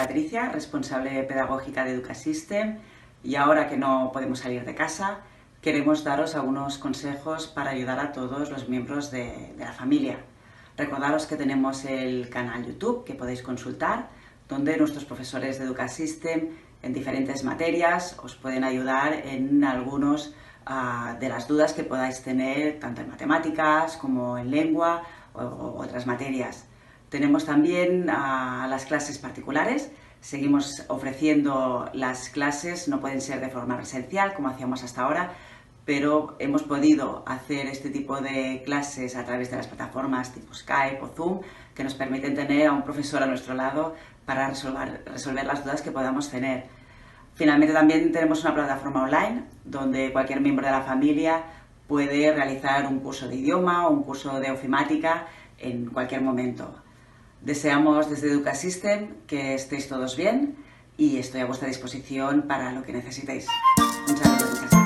Patricia, responsable pedagógica de Educasystem, y ahora que no podemos salir de casa, queremos daros algunos consejos para ayudar a todos los miembros de la familia. Recordaros que tenemos el canal YouTube que podéis consultar, donde nuestros profesores de Educasystem en diferentes materias os pueden ayudar en algunos de las dudas que podáis tener, tanto en matemáticas como en lengua o otras materias. Tenemos también las clases particulares. Seguimos ofreciendo las clases, no pueden ser de forma presencial como hacíamos hasta ahora, pero hemos podido hacer este tipo de clases a través de las plataformas tipo Skype o Zoom, que nos permiten tener a un profesor a nuestro lado para resolver las dudas que podamos tener. Finalmente también tenemos una plataforma online donde cualquier miembro de la familia puede realizar un curso de idioma o un curso de ofimática en cualquier momento. Deseamos desde Educasystem que estéis todos bien y estoy a vuestra disposición para lo que necesitéis. Un saludo, Educasystem.